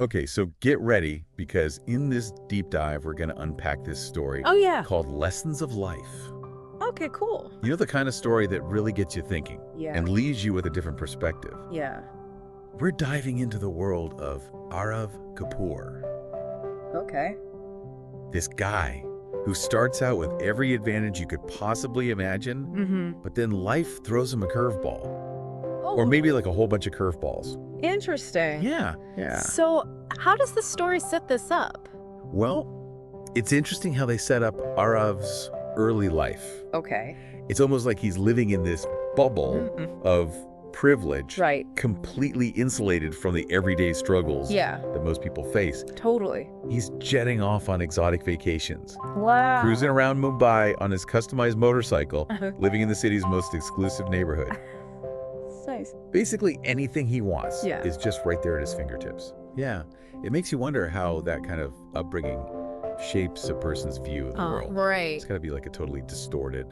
Okay, so get ready, because in this deep dive, we're going to unpack this story Oh, yeah. called Lessons of Life. Okay, cool. You know, the kind of story that really gets you thinking Yeah. and leaves you with a different perspective. Yeah. We're diving into the world of Aarav Kapoor, Okay. this guy who starts out with every advantage you could possibly imagine, Mm-hmm. but then life throws him a curveball. Oh, Or maybe like a whole bunch of curveballs. interesting. Yeah. So, how does the story set this up? Well, it's interesting how they set up Aarav's early life. Okay. It's almost like he's living in this bubble of privilege, Right. completely insulated from the everyday struggles Yeah. that most people face. Totally. He's jetting off on exotic vacations, Wow. cruising around Mumbai on his customized motorcycle, Uh-huh. living in the city's most exclusive neighborhood. It's nice. Basically, anything he wants Yeah. is just right there at his fingertips. Yeah, it makes you wonder how that kind of upbringing shapes a person's view of the world. Right. It's got to be like a totally distorted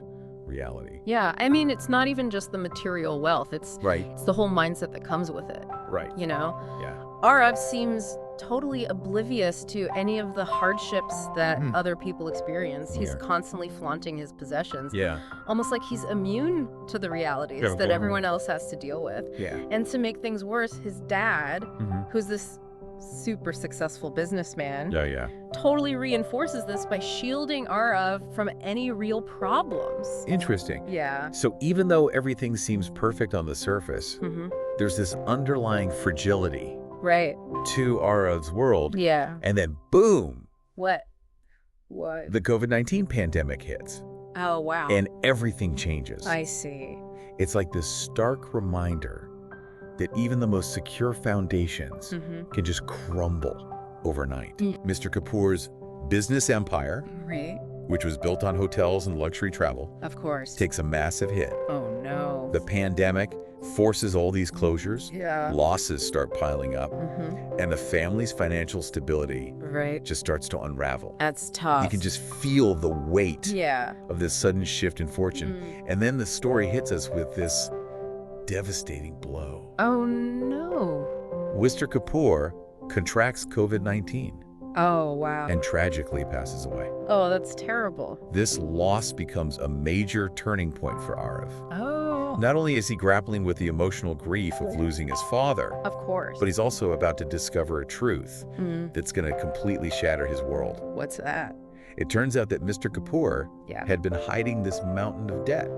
reality. Yeah, I mean, it's not even just the material wealth. It's Right, the whole mindset that comes with it, right. you know? Yeah. Aarav seems totally oblivious to any of the hardships that Hmm. other people experience. He's Yeah. constantly flaunting his possessions, Yeah, almost like he's immune to the realities Yeah, that well- everyone else has to deal with. yeah. And to make things worse, his dad, Mhm. who's this super successful businessman, Yeah. totally reinforces this by shielding Aarav from any real problems. Interesting. Yeah. So even though everything seems perfect on the surface, Mm-hmm. there's this underlying fragility Right. to Aarav's world, Yeah. and then boom, What? What? the COVID-19 pandemic hits, Oh, wow. and everything changes. I see. It's like this stark reminder that even the most secure foundations Mm-hmm. can just crumble overnight. Mm. Mr. Kapoor's business empire, Right. which was built on hotels and luxury travel, Of course. takes a massive hit. Oh, no. The pandemic forces all these closures, Yeah. losses start piling up, Mm-hmm. and the family's financial stability Right. just starts to unravel. That's tough. You can just feel the weight Yeah. of this sudden shift in fortune. Mm. And then the story hits us with this devastating blow. Oh, no. Mr. Kapoor contracts COVID-19 Oh, wow. and tragically passes away. Oh, that's terrible. This loss becomes a major turning point for Aarav. Oh. Not only is he grappling with the emotional grief of losing his father, Of course. but he's also about to discover a truth Mm. that's going to completely shatter his world. What's that? It turns out that Mr. Kapoor Yeah. had been hiding this mountain of debt.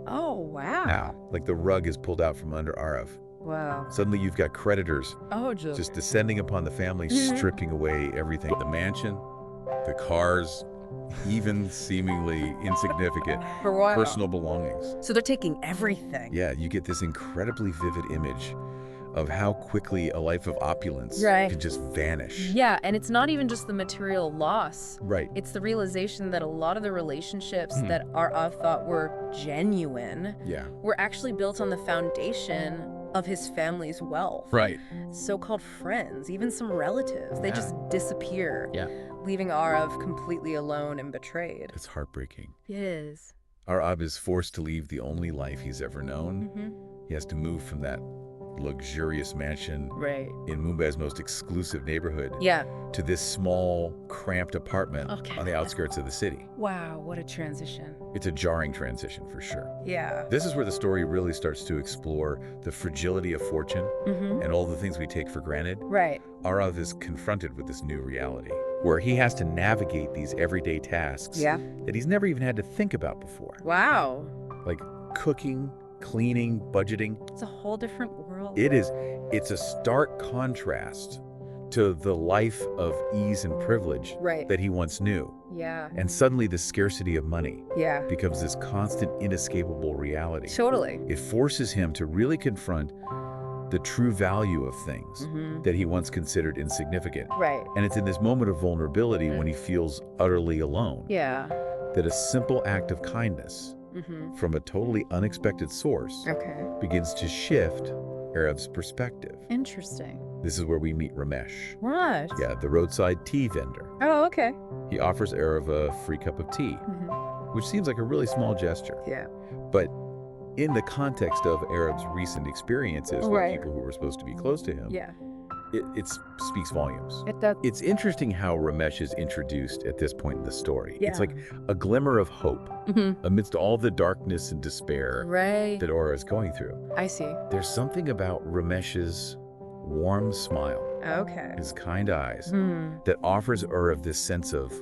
Oh, wow. Now, like the rug is pulled out from under Aarav. Wow. Suddenly you've got creditors Oh, just descending upon the family, Mhm. stripping away everything. The mansion, the cars, even seemingly insignificant For what? personal belongings. So they're taking everything. Yeah, you get this incredibly vivid image of how quickly a life of opulence Right. can just vanish. Yeah, and it's not even just the material loss. Right. It's the realization that a lot of the relationships Hmm. that Aarav thought were genuine Yeah. were actually built on the foundation of his family's wealth. Right. So-called friends, even some relatives, they Yeah. just disappear, Yeah. leaving Aarav completely alone and betrayed. It's heartbreaking. It is. Aarav is forced to leave the only life he's ever known. Mm-hmm. He has to move from that luxurious mansion Right. in Mumbai's most exclusive neighborhood Yeah. to this small, cramped apartment Okay. on the outskirts of the city. Wow, what a transition. It's a jarring transition for sure. Yeah. This is where the story really starts to explore the fragility of fortune Mm-hmm. and all the things we take for granted. Right. Aarav is confronted with this new reality where he has to navigate these everyday tasks Yeah. that he's never even had to think about before, Wow. like cooking, cleaning, budgeting. It's a whole different world. It's a stark contrast to the life of ease and privilege Right. that he once knew. Yeah. And suddenly the scarcity of money Yeah. becomes this constant, inescapable reality. Totally. It forces him to really confront the true value of things Mm-hmm. that he once considered insignificant. Right. And it's in this moment of vulnerability when he feels utterly alone Yeah. that a simple act of kindness Mm-hmm. from a totally unexpected source Okay. begins to shift Aarav's perspective. Interesting. This is where we meet Ramesh. What? Yeah, the roadside tea vendor. Oh, okay. He offers Aarav a free cup of tea, Mm-hmm. which seems like a really small gesture. Yeah. But in the context of Aarav's recent experiences with Right. people who were supposed to be close to him, Yeah. it speaks volumes. It does. It's interesting how Ramesh is introduced at this point in the story. Yeah. It's like a glimmer of hope Mm-hmm. amidst all the darkness and despair Right. that Aura is going through. I see. There's something about Ramesh's warm smile, Okay. his kind eyes, Hmm. that offers Aurav this sense of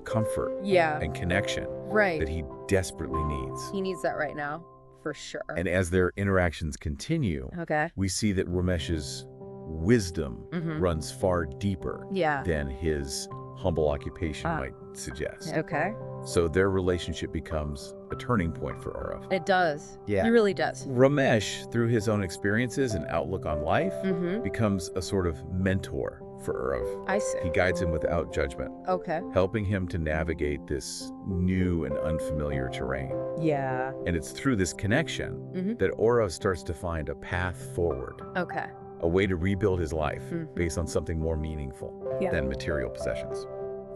comfort Yeah. and connection Right. that he desperately needs. He needs that right now, for sure. And as their interactions continue, Okay. we see that Ramesh's wisdom Mm-hmm. runs far deeper Yeah. than his humble occupation might suggest. Okay. So their relationship becomes a turning point for Aurav. It does. Yeah. It really does. Ramesh, through his own experiences and outlook on life, Mm-hmm. becomes a sort of mentor for Aurav. I see. He guides him without judgment, Okay. helping him to navigate this new and unfamiliar terrain. Yeah. And it's through this connection Mhm. that Aurav starts to find a path forward, Okay. a way to rebuild his life Mhm. based on something more meaningful Yeah. than material possessions.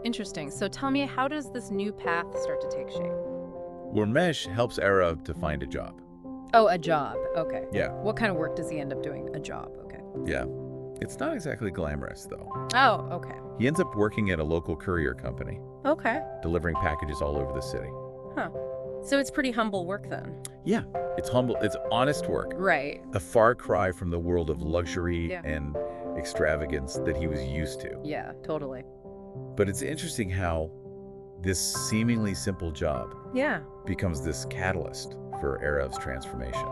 Interesting. So tell me, how does this new path start to take shape? Ramesh helps Aurav to find a job. Oh, a job. Okay. Yeah, What kind of work does he end up doing? A job. Okay. yeah. It's not exactly glamorous, though. Oh, okay. He ends up working at a local courier company, Okay. delivering packages all over the city. So it's pretty humble work then. Yeah, it's humble, it's honest work. Right. A far cry from the world of luxury Yeah. and extravagance that he was used to. Yeah, totally. But it's interesting how this seemingly simple job Yeah, becomes this catalyst for Arav's transformation.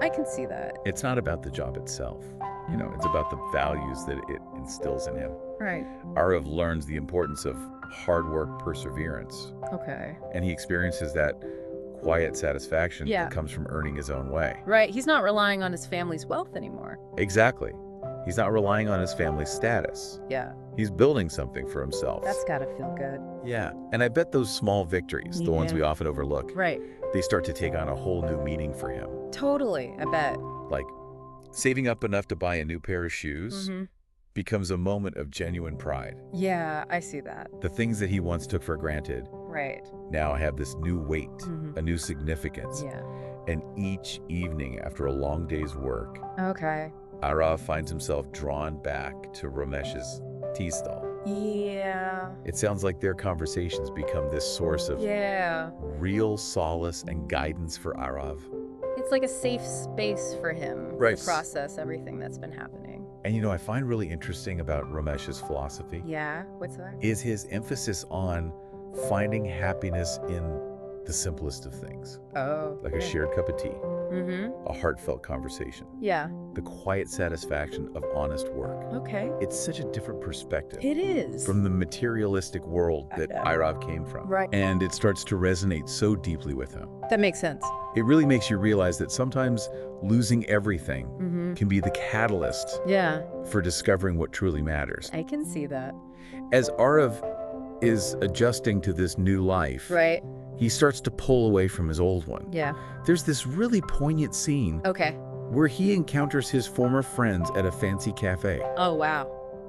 I can see that. It's not about the job itself. It's about the values that it instills in him. Right. Aarav learns the importance of hard work, perseverance, Okay. and he experiences that quiet satisfaction Yeah. that comes from earning his own way. Right. He's not relying on his family's wealth anymore. Exactly. He's not relying on his family's status. Yeah. He's building something for himself. That's gotta feel good. Yeah, and I bet those small victories, the ones Yeah. we often overlook, Right. they start to take on a whole new meaning for him. Totally, I bet. Like, saving up enough to buy a new pair of shoes Mm-hmm. becomes a moment of genuine pride. Yeah, I see that. The things that he once took for granted Right. now have this new weight, Mhm. a new significance. Yeah. And each evening after a long day's work, Okay. Aarav finds himself drawn back to Ramesh's tea stall. Yeah. It sounds like their conversations become this source of Yeah. real solace and guidance for Aarav. It's like a safe space for him Right. to process everything that's been happening. And I find really interesting about Ramesh's philosophy Yeah. What's that? is his emphasis on finding happiness in the simplest of things, Oh. like a shared cup of tea, Mm-hmm. a heartfelt conversation, Yeah. the quiet satisfaction of honest work. Okay. It's such a different perspective It is. from the materialistic world I that know. Aarav came from. Right. And it starts to resonate so deeply with him. That makes sense. It really makes you realize that sometimes losing everything Mm-hmm. can be the catalyst Yeah. for discovering what truly matters. I can see that. As Aarav is adjusting to this new life, Right. he starts to pull away from his old one. Yeah. There's this really poignant scene Okay. where he encounters his former friends at a fancy cafe. Oh, wow.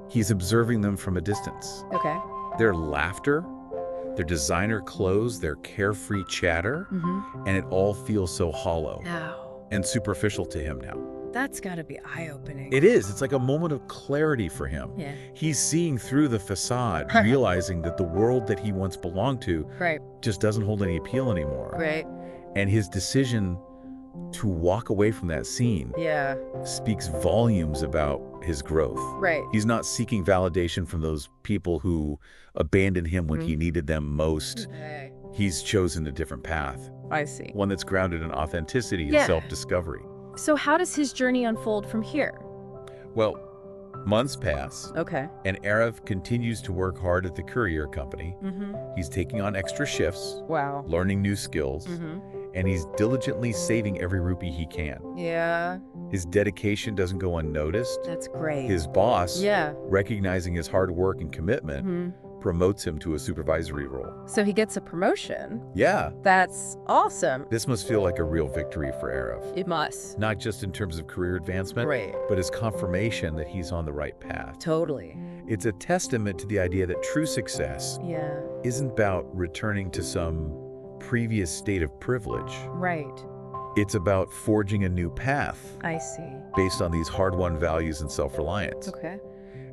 He's observing them from a distance. Okay. Their laughter, their designer clothes, their carefree chatter, Mm-hmm. and it all feels so hollow Now, and superficial to him now. that's got to be eye-opening. It is. It's like a moment of clarity for him. Yeah. He's seeing through the facade, realizing that the world that he once belonged to Right. just doesn't hold any appeal anymore. Right. And his decision to walk away from that scene Yeah. speaks volumes about his growth. Right. He's not seeking validation from those people who abandoned him when he needed them most. Okay. He's chosen a different path, I see. one that's grounded in authenticity and Yeah. self-discovery. So how does his journey unfold from here? Well, months pass, Okay. and Aarav continues to work hard at the courier company. Mm-hmm. He's taking on extra shifts, Wow. learning new skills, Mm-hmm. and he's diligently saving every rupee he can. Yeah. His dedication doesn't go unnoticed. That's great. His boss, Yeah. recognizing his hard work and commitment, Mm-hmm. promotes him to a supervisory role. So he gets a promotion. Yeah, That's awesome. this must feel like a real victory for Aarav. It must. Not just in terms of career advancement, Right. but as confirmation that he's on the right path. Totally. It's a testament to the idea that true success Yeah. isn't about returning to some previous state of privilege. Right. It's about forging a new path I see. based on these hard-won values and self-reliance. Okay.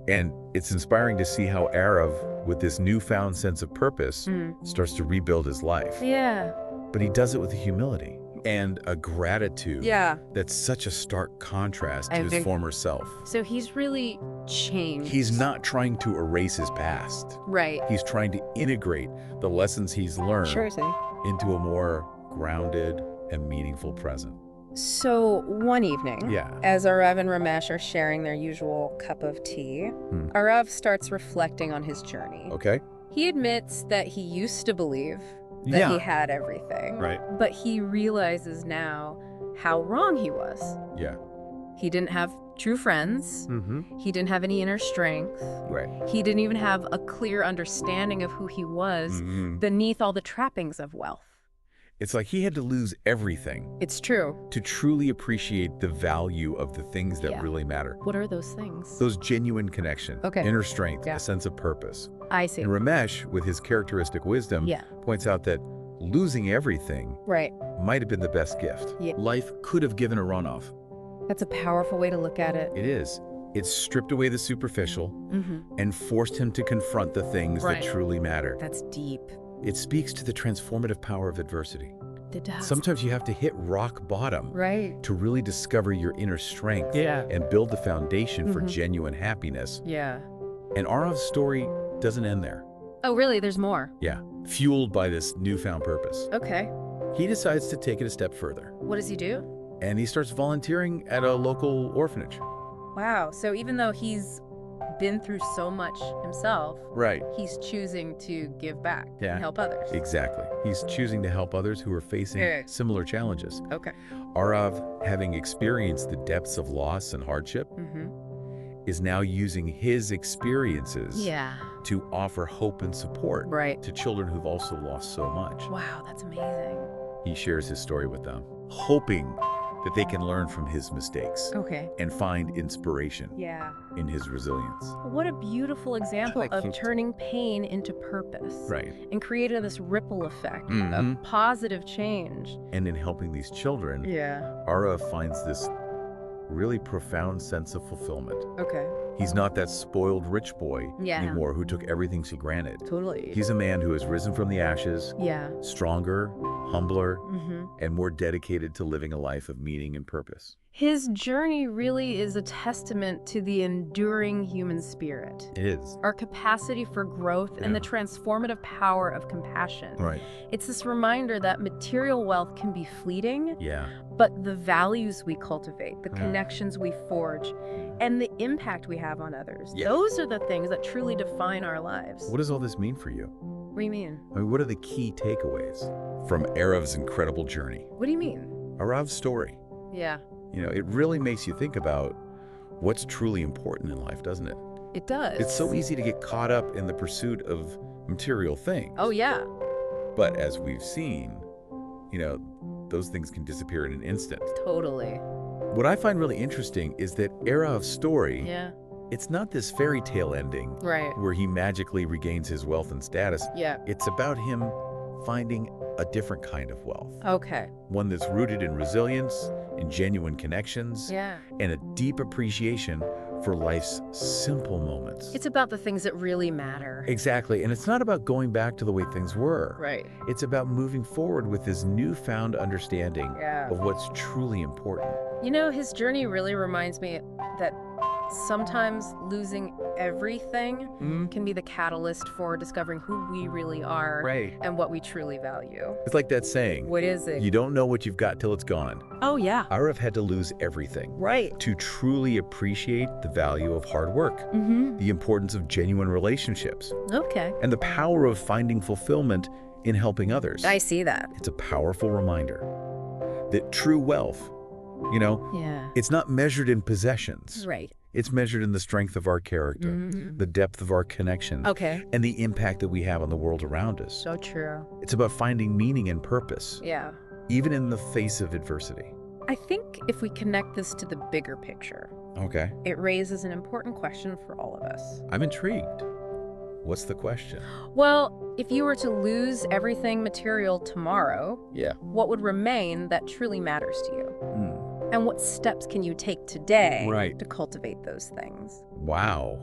And it's inspiring to see how Aarav, with this newfound sense of purpose, starts to rebuild his life. Yeah. But he does it with a humility and a gratitude Yeah. that's such a stark contrast to I his think- former self. So he's really changed. He's not trying to erase his past. Right. He's trying to integrate the lessons he's learned Sure thing. into a more grounded and meaningful present. So one evening, Yeah. as Aarav and Ramesh are sharing their usual cup of tea, Aarav starts reflecting on his journey. Okay? He admits that he used to believe that he had everything, Right. but he realizes now how wrong he was. Yeah. He didn't have true friends. Mm-hmm. He didn't have any inner strength. Right. He didn't even have a clear understanding of who he was beneath all the trappings of wealth. It's like he had to lose everything It's true. to truly appreciate the value of the things that Yeah. really matter. What are those things? Those genuine connection, Okay. inner strength, Yeah. a sense of purpose. I see. And Ramesh, with his characteristic wisdom, Yeah. points out that losing everything Right. might have been the best gift. Yeah. Life could have given a runoff. That's a powerful way to look at it. It is. It stripped away the superficial and forced him to confront the things Right. that truly matter. That's deep. It speaks to the transformative power of adversity. It does. Sometimes you have to hit rock bottom Right. to really discover your inner strength Yeah. and build the foundation for genuine happiness. Yeah. And Aarav's story doesn't end there. Oh, really? There's more. Yeah, fueled by this newfound purpose. Okay. He decides to take it a step further, What does he do? and he starts volunteering at a local orphanage. Wow. So even though he's been through so much himself, Right. he's choosing to give back Yeah. and help others. Exactly. He's choosing to help others who are facing Yeah. similar challenges. Okay. Aarav, having experienced the depths of loss and hardship, is now using his experiences Yeah. to offer hope and support Right. to children who've also lost so much. Wow, that's amazing. He shares his story with them, hoping that they can learn from his mistakes Okay. and find inspiration Yeah. in his resilience. What a beautiful example Like of it. turning pain into purpose. Right. And creating this ripple effect Mhm. of positive change. And in helping these children, Yeah. Aarav finds this really profound sense of fulfillment. Okay. He's not that spoiled rich boy Yeah. anymore who took everything for granted. Totally. He's a man who has risen from the ashes, Yeah. stronger, humbler, Mm-hmm. and more dedicated to living a life of meaning and purpose. His journey really is a testament to the enduring human spirit, It is. our capacity for growth, and the Yeah. transformative power of compassion. Right. It's this reminder that material wealth can be fleeting, Yeah. but the values we cultivate, the Yeah. connections we forge, and the impact we have on others, Yeah. those are the things that truly define our lives. What does all this mean for you? What do you mean? I mean, what are the key takeaways from Aarav's incredible journey? What do you mean? Aarav's story. Yeah, You know, it really makes you think about what's truly important in life, doesn't it? it does. It's so easy to get caught up in the pursuit of material things. Oh, yeah. But as we've seen, you know, those things can disappear in an instant. Totally. What I find really interesting is that Aarav's story, Yeah. it's not this fairy tale ending Right. where he magically regains his wealth and status. Yeah. It's about him finding a different kind of wealth, Okay. one that's rooted in resilience, in genuine connections, Yeah. and a deep appreciation for life's simple moments. It's about the things that really matter. Exactly, and it's not about going back to the way things were. Right. It's about moving forward with this newfound understanding Yeah. of what's truly important. You know, his journey really reminds me that sometimes losing everything can be the catalyst for discovering who we really are Right. and what we truly value. It's like that saying, What is it? you don't know what you've got till it's gone. Oh, yeah. Aarav had to lose everything Right. to truly appreciate the value of hard work, Mm-hmm. the importance of genuine relationships, Okay. and the power of finding fulfillment in helping others. I see that. It's a powerful reminder that true wealth, you know, Yeah. it's not measured in possessions. Right. It's measured in the strength of our character, Mhm. the depth of our connections, Okay. and the impact that we have on the world around us. So true. It's about finding meaning and purpose, Yeah. even in the face of adversity. I think if we connect this to the bigger picture, Okay. it raises an important question for all of us. I'm intrigued. What's the question? Well, if you were to lose everything material tomorrow, Yeah. what would remain that truly matters to you? Hmm. And what steps can you take today Right. to cultivate those things? Wow.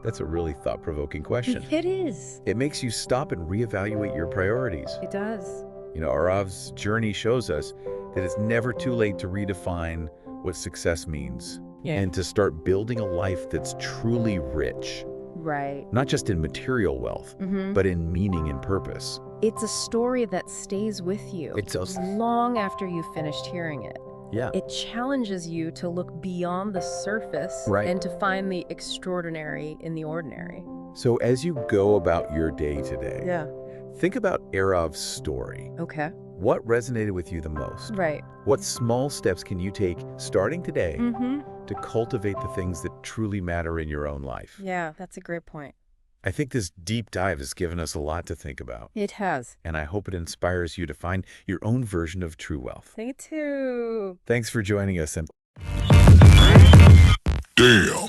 That's a really thought-provoking question. It is. It makes you stop and reevaluate your priorities. It does. Aarav's journey shows us that it's never too late to redefine what success means and to start building a life that's truly rich, Right. not just in material wealth, but in meaning and purpose. It's a story that stays with you long after you've finished hearing it. Yeah. It challenges you to look beyond the surface and to find the extraordinary in the ordinary. So as you go about your day today, Yeah. think about Aarav's story. Okay. What resonated with you the most? Right. What small steps can you take starting today Mm-hmm. to cultivate the things that truly matter in your own life? Yeah, that's a great point. I think this deep dive has given us a lot to think about, It has. and I hope it inspires you to find your own version of true wealth. Me too. Thanks for joining us, and Damn.